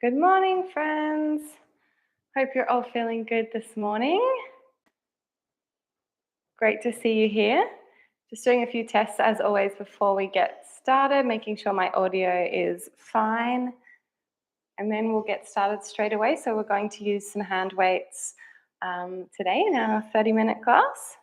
Good morning, friends. Hope you're all feeling good this morning. Great to see you here. Just doing a few tests as always before we get started, making sure my audio is fine. And then we'll get started straight away. So we're going to use some hand weights today in our 30-minute class.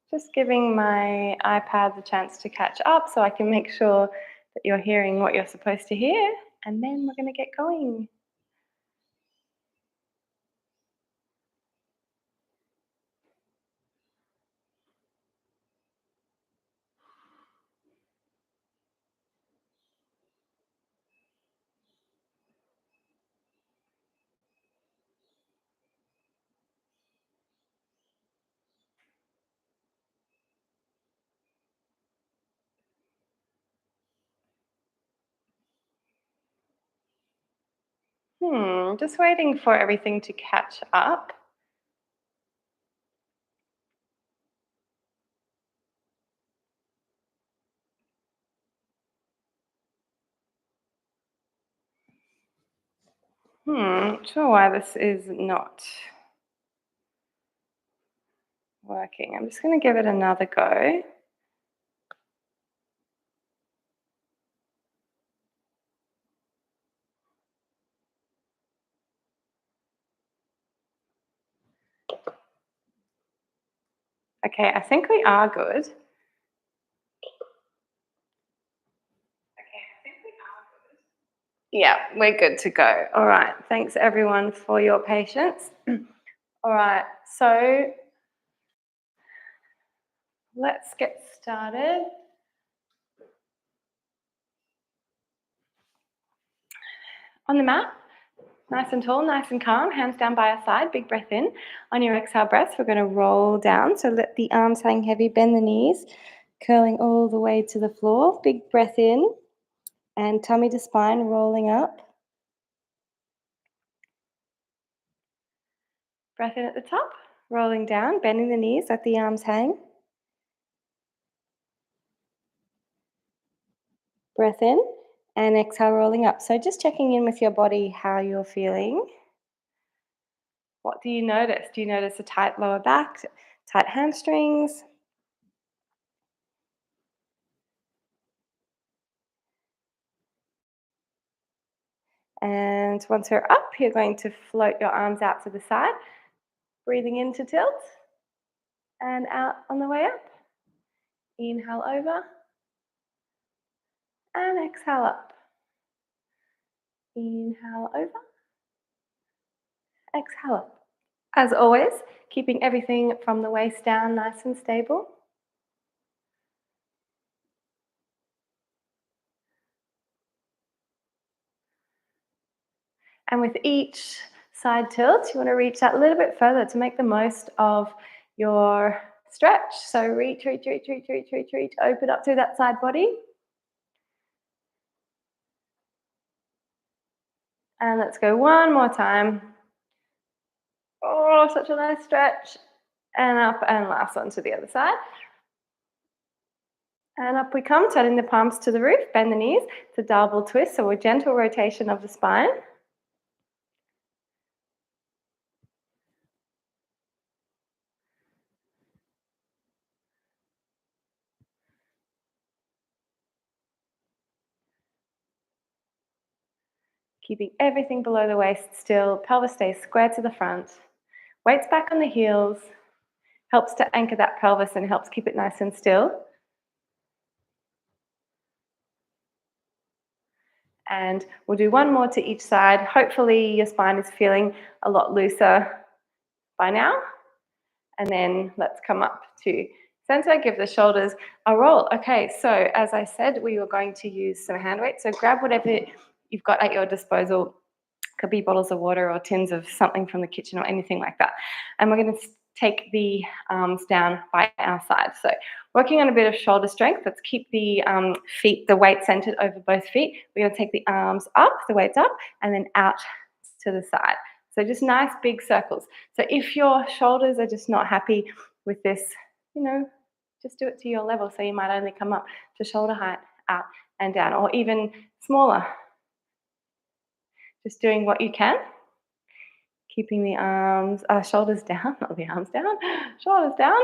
Just giving my iPad the chance to catch up so I can make sure that you're hearing what you're supposed to hear. And then we're going to get going. Just waiting for everything to catch up. Not sure why this is not working. I'm just going to give it another go. Okay, I think we are good. Yeah, we're good to go. All right. Thanks everyone for your patience. All right. So let's get started. On the mat, nice and tall, nice and calm, hands down by our side, big breath in. On your exhale breath, we're going to roll down. So let the arms hang heavy, bend the knees, curling all the way to the floor. Big breath in and tummy to spine, rolling up. Breath in at the top, rolling down, bending the knees, let the arms hang. Breath in and exhale, rolling up. So just checking in with your body, how you're feeling. What do you notice? Do you notice a tight lower back, tight hamstrings? And once we're up, you're going to float your arms out to the side, breathing into tilt and out on the way up. Inhale over and exhale up. Inhale over, exhale up. As always, keeping everything from the waist down nice and stable. And with each side tilt, you want to reach that a little bit further to make the most of your stretch. So reach, reach, reach, reach, reach, reach, reach. Open up through that side body. And let's go one more time. Oh, such a nice stretch. And up and last one to the other side. And up we come, turning the palms to the roof, bend the knees. It's a double twist, so a gentle rotation of the spine. Keeping everything below the waist still, pelvis stays square to the front. Weights back on the heels, helps to anchor that pelvis and helps keep it nice and still. And we'll do one more to each side. Hopefully your spine is feeling a lot looser by now. And then let's come up to center, give the shoulders a roll. Okay, so as I said, we were going to use some hand weights. So grab whatever you've got at your disposal. Could be bottles of water or tins of something from the kitchen or anything like that. And we're going to take the arms down by our side. So working on a bit of shoulder strength. Let's keep the feet, the weight centered over both feet. We're going to take the arms up, the weights up, and then out to the side. So just nice big circles. So if your shoulders are just not happy with this, you know, just do it to your level. So you might only come up to shoulder height, out and down, or even smaller. Just doing what you can, keeping the arms, shoulders down, not the arms down, shoulders down,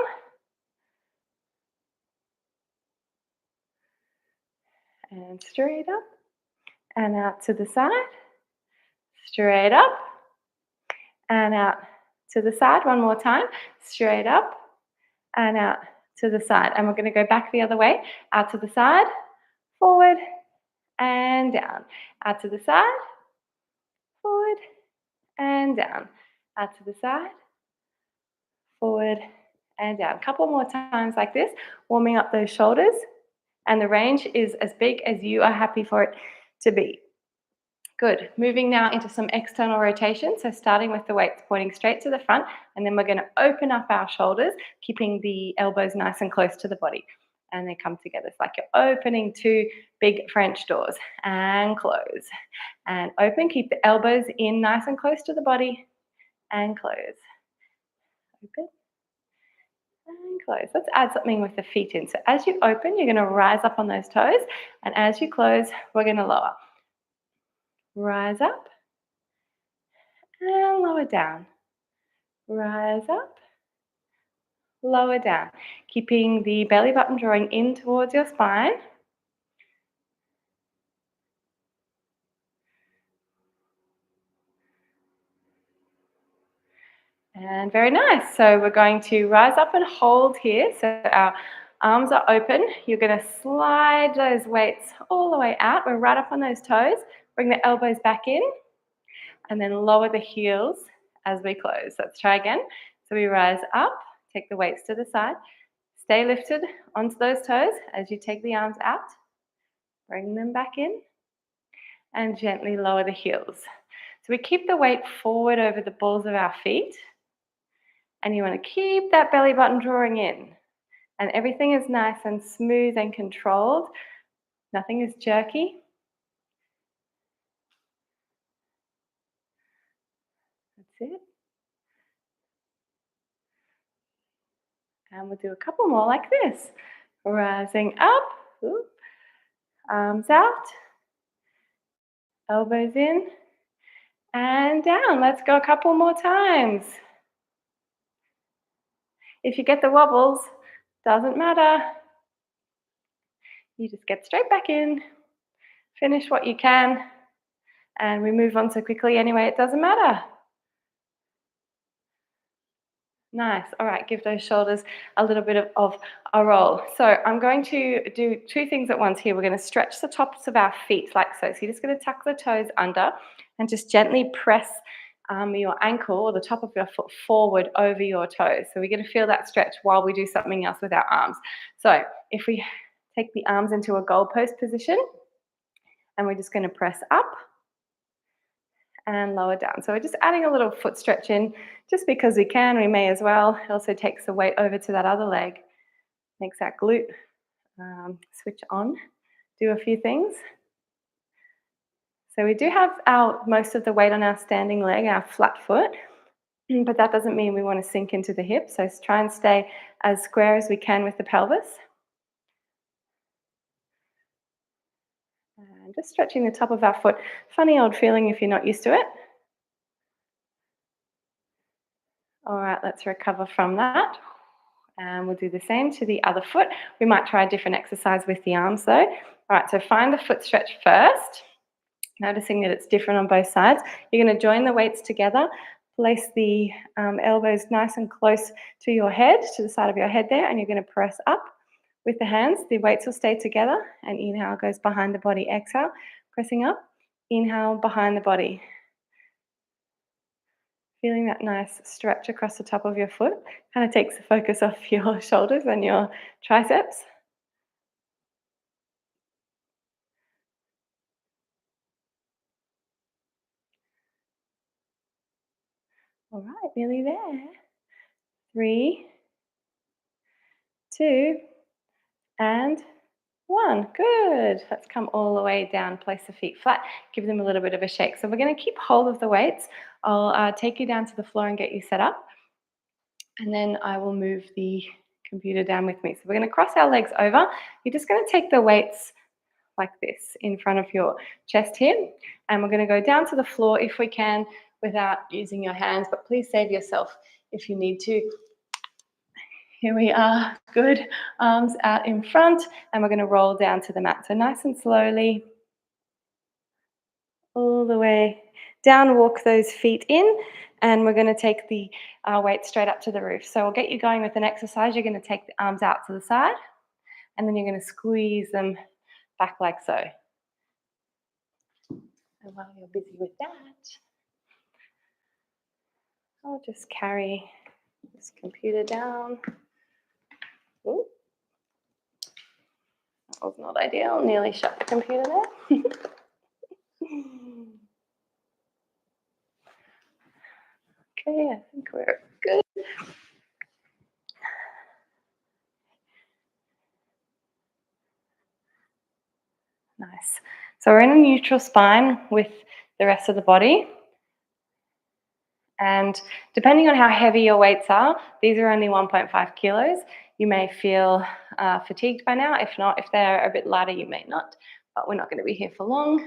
and straight up and out to the side, straight up and out to the side. One more time, straight up and out to the side. And we're going to go back the other way, out to the side, forward and down, out to the side, forward and down, out to the side, forward and down. A couple more times like this, warming up those shoulders, and the range is as big as you are happy for it to be. Good. Moving now into some external rotation. So starting with the weights pointing straight to the front, and then we're going to open up our shoulders, keeping the elbows nice and close to the body. And they come together. It's like you're opening two big French doors, and close and open. Keep the elbows in nice and close to the body, and close. Open and close. Let's add something with the feet in. So as you open, you're going to rise up on those toes, and as you close, we're going to lower. Rise up and lower down. Rise up, lower down. Keeping the belly button drawing in towards your spine. And very nice. So we're going to rise up and hold here. So our arms are open. You're going to slide those weights all the way out. We're right up on those toes. Bring the elbows back in and then lower the heels as we close. Let's try again. So we rise up, take the weights to the side, stay lifted onto those toes as you take the arms out, bring them back in, and gently lower the heels. So we keep the weight forward over the balls of our feet, and you want to keep that belly button drawing in, and everything is nice and smooth and controlled. Nothing is jerky. That's it. And we'll do a couple more like this. Rising up, arms out, elbows in, and down. Let's go a couple more times. If you get the wobbles, doesn't matter. You just get straight back in, finish what you can, and we move on so quickly anyway, it doesn't matter. Nice. All right, give those shoulders a little bit of a roll. So I'm going to do two things at once here. We're going to stretch the tops of our feet like so. So you're just going to tuck the toes under and just gently press your ankle or the top of your foot forward over your toes. So we're going to feel that stretch while we do something else with our arms. So if we take the arms into a goalpost position, and we're just going to press up and lower down. So we're just adding a little foot stretch in just because we can. We may as well. It also takes the weight over to that other leg, makes that glute switch on, do a few things. So we do have most of the weight on our standing leg, our flat foot, but that doesn't mean we want to sink into the hips. So try and stay as square as we can with the pelvis. And just stretching the top of our foot. Funny old feeling if you're not used to it. All right, let's recover from that. And we'll do the same to the other foot. We might try a different exercise with the arms though. All right, so find the foot stretch first, noticing that it's different on both sides. You're going to join the weights together, place the elbows nice and close to your head, to the side of your head there, and you're going to press up with the hands. The weights will stay together, and inhale goes behind the body. Exhale, pressing up, inhale behind the body. Feeling that nice stretch across the top of your foot. Kind of takes the focus off your shoulders and your triceps. All right, nearly there. 3, 2, and one. Good. Let's come all the way down, place the feet flat, give them a little bit of a shake. So we're going to keep hold of the weights. I'll take you down to the floor and get you set up, and then I will move the computer down with me. So we're going to cross our legs over. You're just going to take the weights like this in front of your chest here, and we're going to go down to the floor if we can without using your hands, but please save yourself if you need to. Here we are. Good. Arms out in front, and we're going to roll down to the mat. So nice and slowly, all the way down. Walk those feet in, and we're going to take the weight straight up to the roof. So I'll get you going with an exercise. You're going to take the arms out to the side, and then you're going to squeeze them back like so. And while you're busy with that, I'll just carry this computer down. Ooh, that was not ideal. Nearly shut the computer there. Okay, I think we're good. Nice. So we're in a neutral spine with the rest of the body. And depending on how heavy your weights are, these are only 1.5 kilos. You may feel fatigued by now. If not, if they're a bit lighter, you may not. But we're not going to be here for long.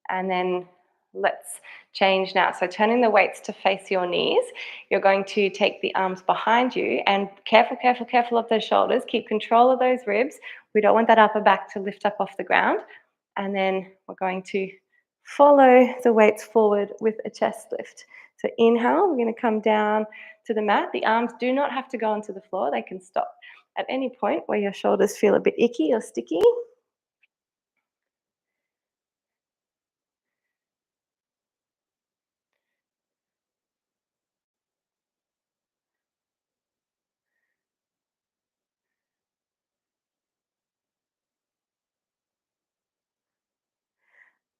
And then let's change now. So turning the weights to face your knees, you're going to take the arms behind you, and careful, careful, careful of those shoulders. Keep control of those ribs. We don't want that upper back to lift up off the ground. And then we're going to follow the weights forward with a chest lift. So inhale, we're going to come down to the mat. The arms do not have to go onto the floor. They can stop at any point where your shoulders feel a bit icky or sticky.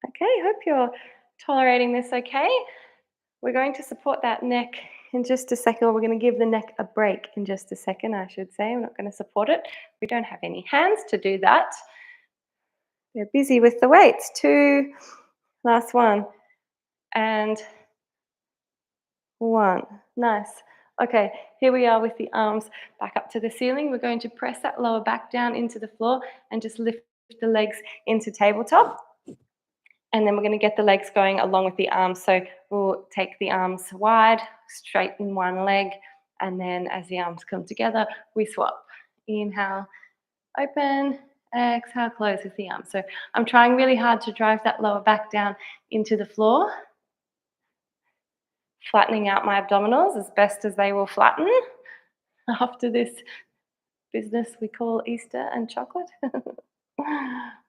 Okay, hope you're tolerating this okay. We're going to support that neck in just a second. We're going to give the neck a break in just a second, I should say. I'm not going to support it. We don't have any hands to do that. We're busy with the weights. 2, last one, and 1. Nice. Okay, here we are with the arms back up to the ceiling. We're going to press that lower back down into the floor and just lift the legs into tabletop. And then we're going to get the legs going along with the arms. So we'll take the arms wide, straighten one leg, and then as the arms come together, we swap. Inhale, open, exhale, close with the arms. So I'm trying really hard to drive that lower back down into the floor, flattening out my abdominals as best as they will flatten after this business we call Easter and chocolate.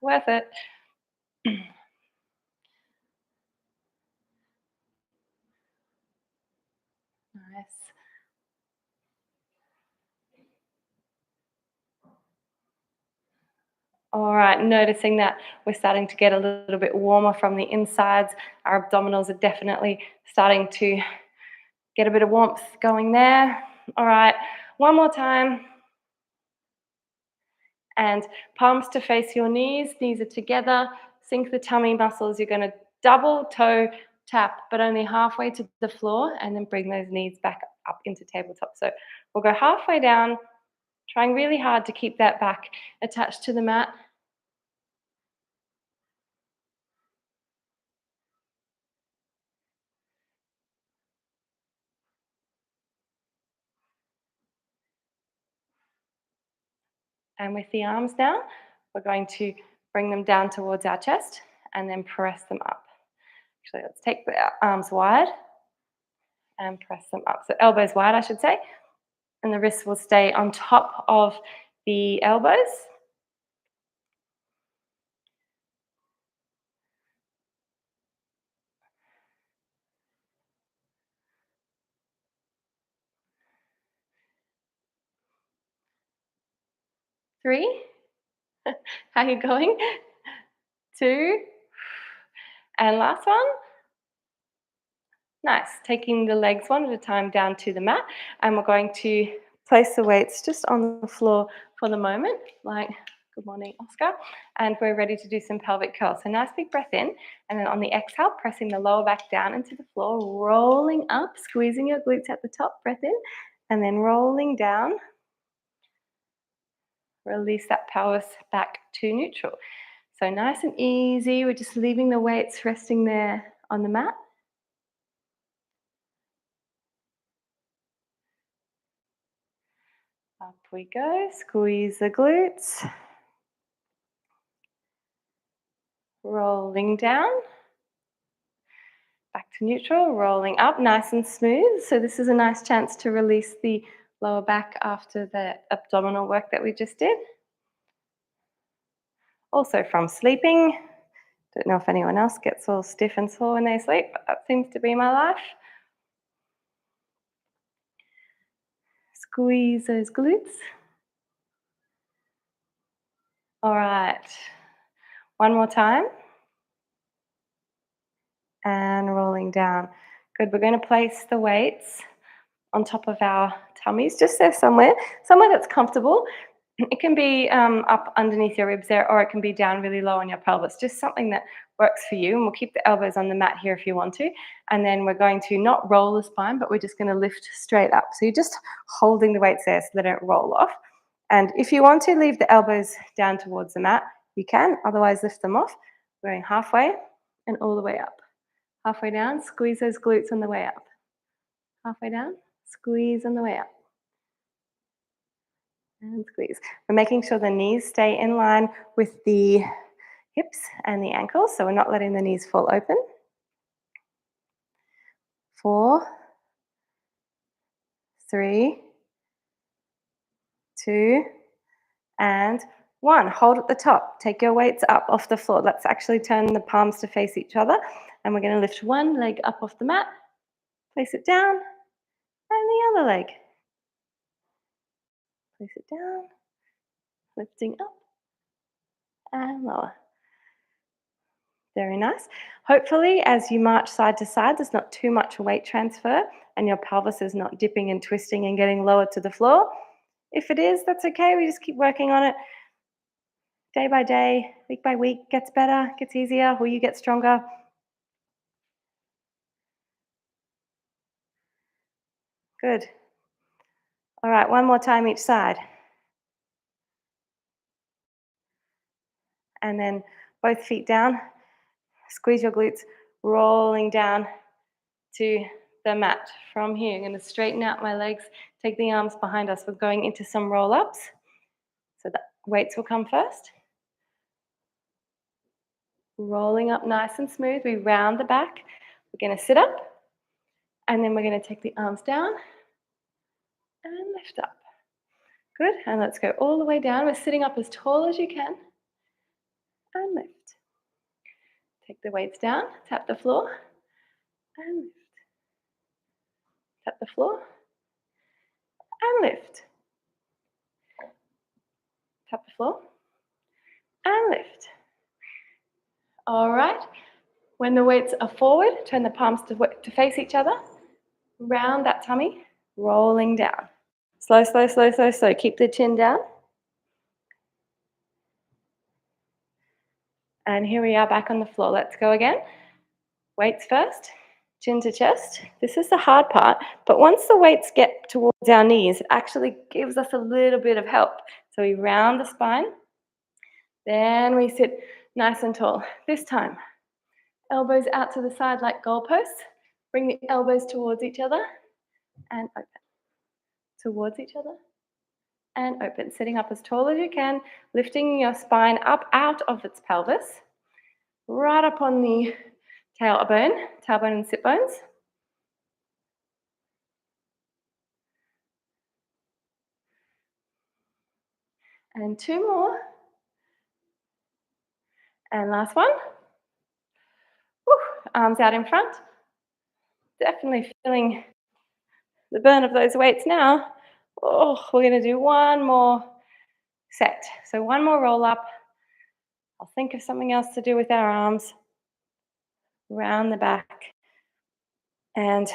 Worth it. Nice. All right, noticing that we're starting to get a little bit warmer from the insides. Our abdominals are definitely starting to get a bit of warmth going there. All right, one more time. And palms to face your knees. Knees are together. Sink the tummy muscles. You're going to double toe tap, but only halfway to the floor, and then bring those knees back up into tabletop. So we'll go halfway down, trying really hard to keep that back attached to the mat. And with the arms now, we're going to bring them down towards our chest and then press them up. Actually, let's take the arms wide and press them up. So elbows wide, I should say. And the wrists will stay on top of the elbows. Three. How are you going? Two. And last one. Nice. Taking the legs one at a time down to the mat. And we're going to place the weights just on the floor for the moment, like, good morning, Oscar. And we're ready to do some pelvic curls. So nice big breath in, and then on the exhale, pressing the lower back down into the floor, rolling up, squeezing your glutes at the top, breath in, and then rolling down. Release that pelvis back to neutral. So nice and easy. We're just leaving the weights resting there on the mat. Up we go. Squeeze the glutes. Rolling down. Back to neutral. Rolling up nice and smooth. So this is a nice chance to release the lower back after the abdominal work that we just did. Also from sleeping. Don't know if anyone else gets all stiff and sore when they sleep, but that seems to be my life. Squeeze those glutes. All right. One more time. And rolling down. Good. We're going to place the weights on top of our tummies, just there somewhere that's comfortable. It can be up underneath your ribs there, or it can be down really low on your pelvis, just something that works for you. And we'll keep the elbows on the mat here if you want to. And then we're going to not roll the spine, but we're just going to lift straight up. So you're just holding the weights there so they don't roll off. And if you want to leave the elbows down towards the mat, you can. Otherwise, lift them off. We're going halfway and all the way up. Halfway down, squeeze those glutes on the way up. Halfway down, squeeze on the way up. And squeeze. We're making sure the knees stay in line with the hips and the ankles, so we're not letting the knees fall open. 4, 3, 2, and 1. Hold at the top. Take your weights up off the floor. Let's actually turn the palms to face each other, and we're going to lift one leg up off the mat, place it down, and the other leg. Place it down, lifting up and lower. Very nice. Hopefully, as you march side to side, there's not too much weight transfer and your pelvis is not dipping and twisting and getting lower to the floor. If it is, that's okay. We just keep working on it day by day, week by week. Gets better, gets easier, or you get stronger. Good. All right, one more time each side. And then both feet down. Squeeze your glutes, rolling down to the mat. From here, I'm going to straighten out my legs, take the arms behind us. We're going into some roll-ups. So the weights will come first. Rolling up nice and smooth. We round the back. We're going to sit up. And then we're going to take the arms down and lift up. Good. And let's go all the way down. We're sitting up as tall as you can. And lift. Take the weights down. Tap the floor. And lift. Tap the floor. And lift. Tap the floor. And lift. All right. When the weights are forward, turn the palms to face each other. Round that tummy. Rolling down. Slow, slow, slow, slow, slow. Keep the chin down. And here we are back on the floor. Let's go again. Weights first, chin to chest. This is the hard part, but once the weights get towards our knees, it actually gives us a little bit of help. So we round the spine, then we sit nice and tall. This time, elbows out to the side like goalposts. Bring the elbows towards each other and open. Towards each other and open. Sitting up as tall as you can, lifting your spine up out of its pelvis, right up on the tailbone and sit bones. And 2 more. And last one. Woo. Arms out in front. Definitely feeling the burn of those weights now. Oh, we're going to do one more set. So one more roll up. I'll think of something else to do with our arms. Round the back. And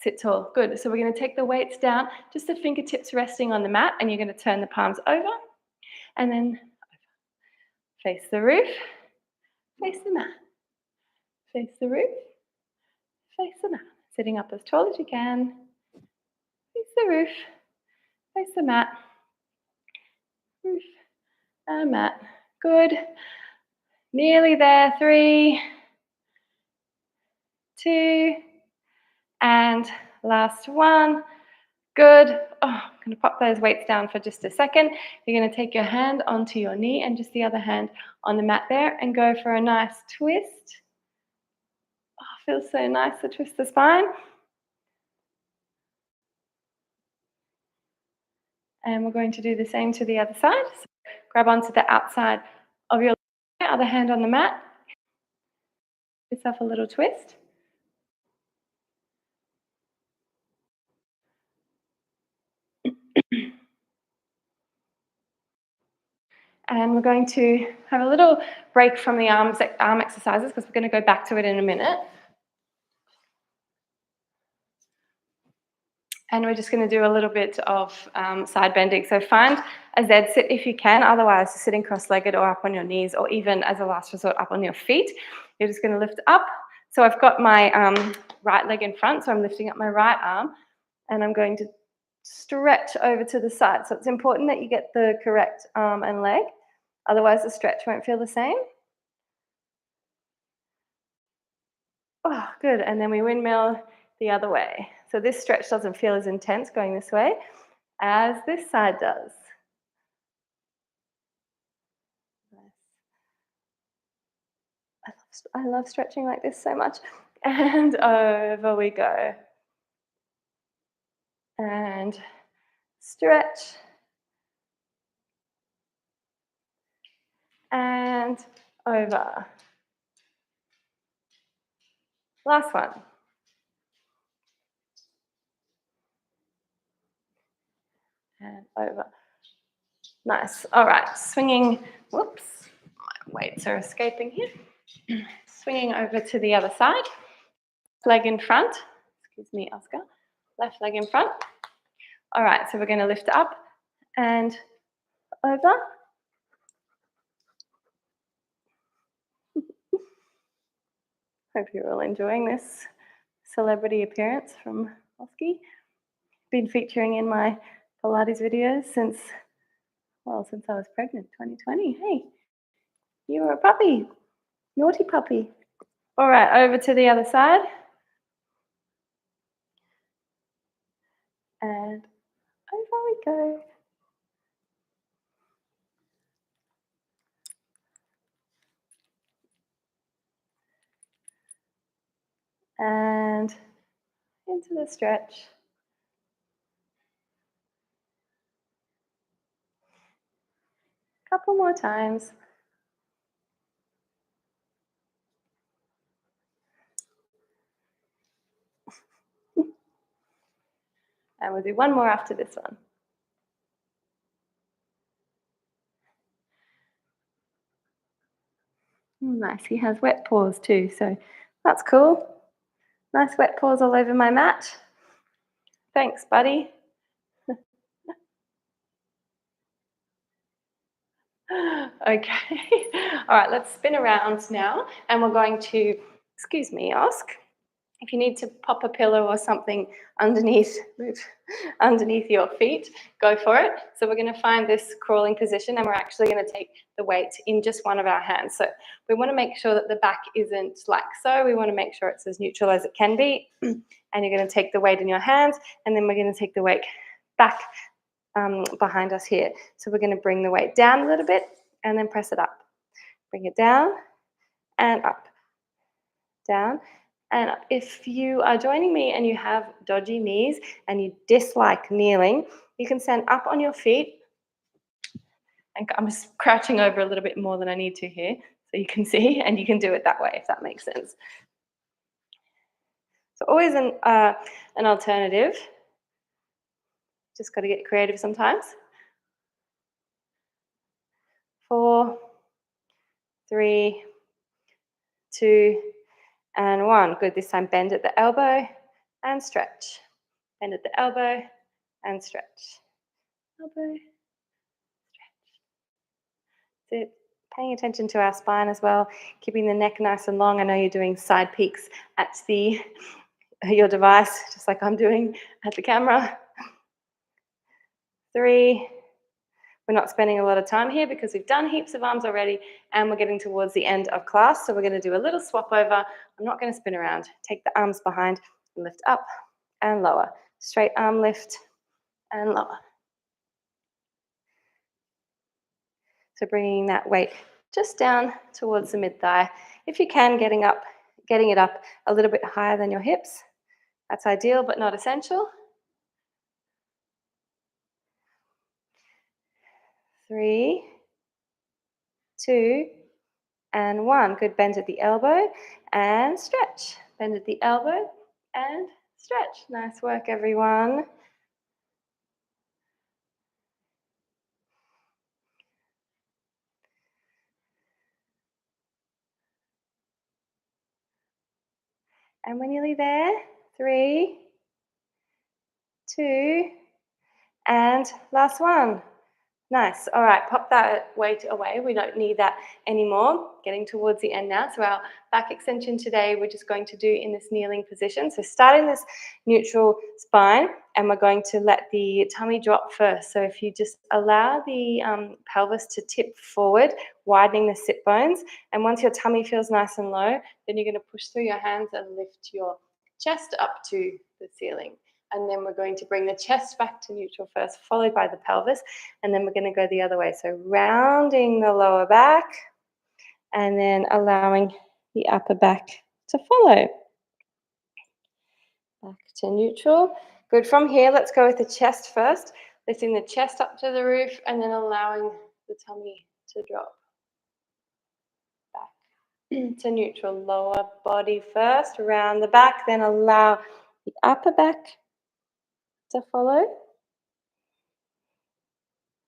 Sit tall. Good. So we're going to take the weights down, just the fingertips resting on the mat, and you're going to turn the palms over and then face the roof, face the mat, face the roof, face the mat. Sitting up as tall as you can, face the roof, face the mat, roof, and mat. Good. Nearly there. 3, 2, and last one. Good. Oh, I'm going to pop those weights down for just a second. You're going to take your hand onto your knee and just the other hand on the mat there and go for a nice twist. Oh, feels so nice to twist the spine. And we're going to do the same to the other side. So grab onto the outside of your other hand on the mat. Give yourself a little twist. And we're going to have a little break from the arm exercises because we're going to go back to it in a minute. And we're just going to do a little bit of side bending. So find a Z sit if you can. Otherwise, sitting cross-legged or up on your knees, or even as a last resort, up on your feet. You're just going to lift up. So I've got my right leg in front, so I'm lifting up my right arm, and I'm going to stretch over to the side. So it's important that you get the correct arm and leg. Otherwise, the stretch won't feel the same. Oh, good. And then we windmill the other way. So this stretch doesn't feel as intense going this way as this side does. I love stretching like this so much. And over we go. And stretch. And over. Last one. And over. Nice. All right. Swinging. Whoops. My weights are escaping here. Swinging over to the other side. Leg in front. Excuse me, Oscar. Left leg in front. All right. So we're going to lift up and over. Hope you're all enjoying this celebrity appearance from Oski. Been featuring in my Pilates videos since I was pregnant, 2020. Hey, you were a puppy, naughty puppy. All right, over to the other side. And over we go. And into the stretch. Couple more times. And we'll do one more after this one. Nice, he has wet paws too, so that's cool. Nice wet paws all over my mat. Thanks, buddy. Okay. All right, let's spin around now, and we're going to, excuse me, ask if you need to pop a pillow or something underneath your feet, go for it. So we're going to find this crawling position, and we're actually going to take the weight in just one of our hands. So we want to make sure that the back isn't like so. We want to make sure it's as neutral as it can be. And you're going to take the weight in your hands, and then we're going to take the weight back behind us here. So we're going to bring the weight down a little bit and then press it up. Bring it down and up, down and up. If you are joining me and you have dodgy knees and you dislike kneeling, you can stand up on your feet. And I'm just crouching over a little bit more than I need to here so you can see, and you can do it that way if that makes sense. So always an alternative. Just got to get creative sometimes. 4, 3, 2, and 1. Good. This time bend at the elbow and stretch. Bend at the elbow and stretch. Elbow, sit. Paying attention to our spine as well, keeping the neck nice and long. I know you're doing side peeks at your device, just like I'm doing at the camera. 3. We're not spending a lot of time here because we've done heaps of arms already and we're getting towards the end of class. So we're going to do a little swap over. I'm not going to spin around. Take the arms behind, lift up and lower. Straight arm lift and lower. So bringing that weight just down towards the mid-thigh. If you can, getting it up a little bit higher than your hips. That's ideal, but not essential. 3, 2, and 1. Good, bend at the elbow and stretch. Bend at the elbow and stretch. Nice work, everyone. And we're nearly there. 3, 2, and last one. Nice. All right, pop that weight away. We don't need that anymore. Getting towards the end now. So our back extension today, we're just going to do in this kneeling position. So starting this neutral spine, and we're going to let the tummy drop first. So if you just allow the pelvis to tip forward, widening the sit bones, and once your tummy feels nice and low, then you're going to push through your hands and lift your chest up to the ceiling. And then we're going to bring the chest back to neutral first, followed by the pelvis. And then we're going to go the other way. So rounding the lower back and then allowing the upper back to follow. Back to neutral. Good. From here, let's go with the chest first. Lifting the chest up to the roof and then allowing the tummy to drop. Back to neutral. Lower body first, round the back, then allow the upper back to follow.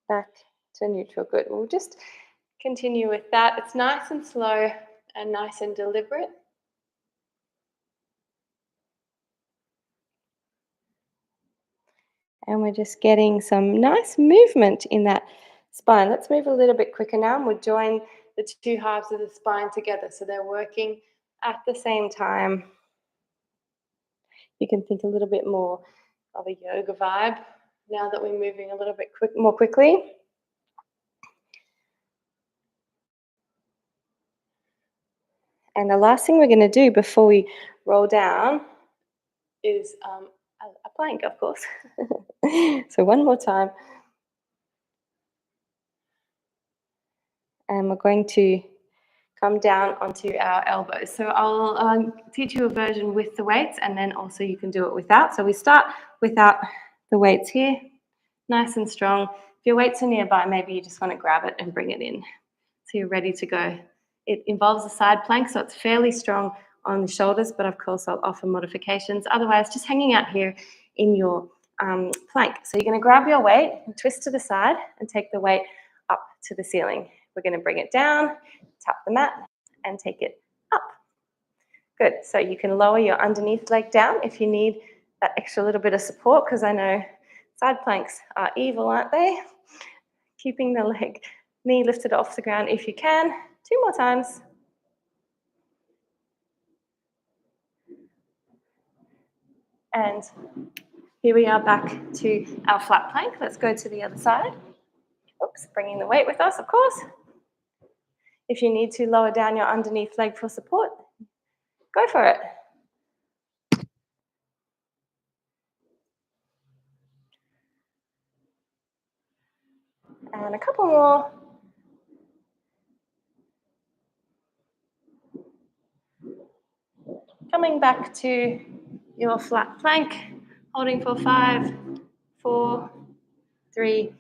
Back to neutral. Good. We'll just continue with that. It's nice and slow and nice and deliberate. And we're just getting some nice movement in that spine. Let's move a little bit quicker now. And we'll join the two halves of the spine together. So they're working at the same time. You can think a little bit more of a yoga vibe now that we're moving a little bit more quickly. And the last thing we're going to do before we roll down is a plank, of course. So one more time. And we're going to come down onto our elbows. So I'll teach you a version with the weights, and then also you can do it without. So we start without the weights here, nice and strong. If your weights are nearby, maybe you just want to grab it and bring it in so you're ready to go. It involves a side plank, so it's fairly strong on the shoulders, but of course I'll offer modifications. Otherwise, just hanging out here in your plank. So you're going to grab your weight and twist to the side and take the weight up to the ceiling. We're going to bring it down, tap the mat, and take it up. Good. So you can lower your underneath leg down if you need that extra little bit of support, because I know side planks are evil, aren't they? Keeping the knee lifted off the ground if you can. 2 more times. And here we are back to our flat plank. Let's go to the other side. Oops, bringing the weight with us, of course. If you need to lower down your underneath leg for support, go for it. And a couple more. Coming back to your flat plank, holding for 5, 4, 3,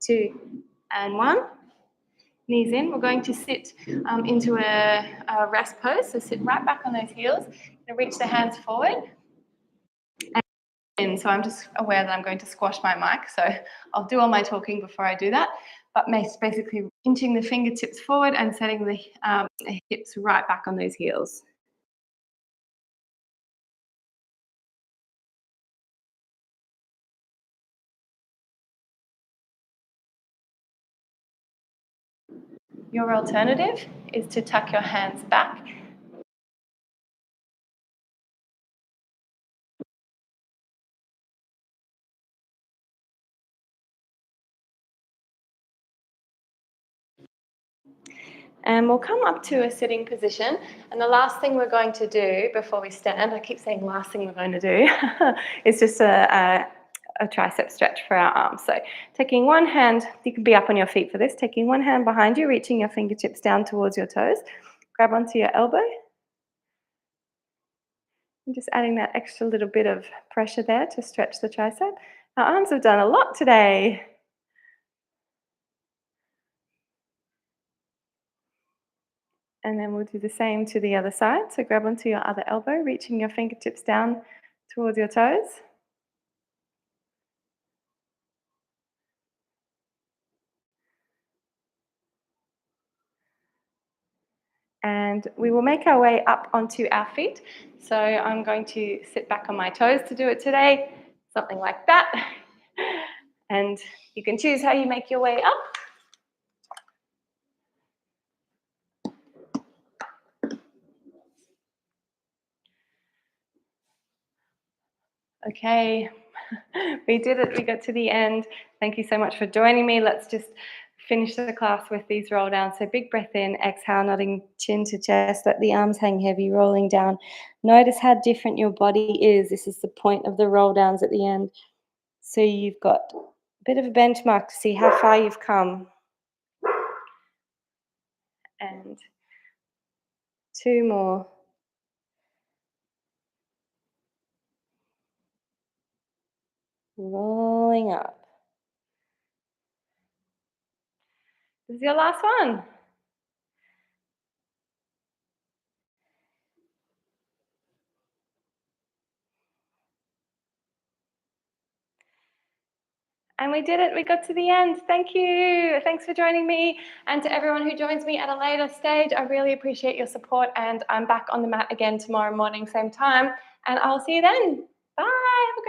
2, and 1. Knees in. We're going to sit into a rest pose. So sit right back on those heels. And reach the hands forward. And so I'm just aware that I'm going to squash my mic. So I'll do all my talking before I do that. But basically inching the fingertips forward and setting the hips right back on those heels. Your alternative is to tuck your hands back. And we'll come up to a sitting position. And the last thing we're going to do before we stand, I keep saying last thing we're going to do, is just a tricep stretch for our arms. So taking one hand, you can be up on your feet for this, taking one hand behind you, reaching your fingertips down towards your toes, grab onto your elbow, and just adding that extra little bit of pressure there to stretch the tricep. Our arms have done a lot today. And then we'll do the same to the other side. So grab onto your other elbow, reaching your fingertips down towards your toes. And we will make our way up onto our feet. So I'm going to sit back on my toes to do it today, something like that. And you can choose how you make your way up. Okay, we did it. We got to the end. Thank you so much for joining me. Let's just finish the class with these roll downs. So big breath in, exhale, nodding chin to chest, let the arms hang heavy, rolling down. Notice how different your body is. This is the point of the roll downs at the end. So you've got a bit of a benchmark to see how far you've come. And two more. Rolling up. This is your last one. And we did it. We got to the end. Thank you. Thanks for joining me. And to everyone who joins me at a later stage, I really appreciate your support. And I'm back on the mat again tomorrow morning, same time. And I'll see you then. Bye. Have a great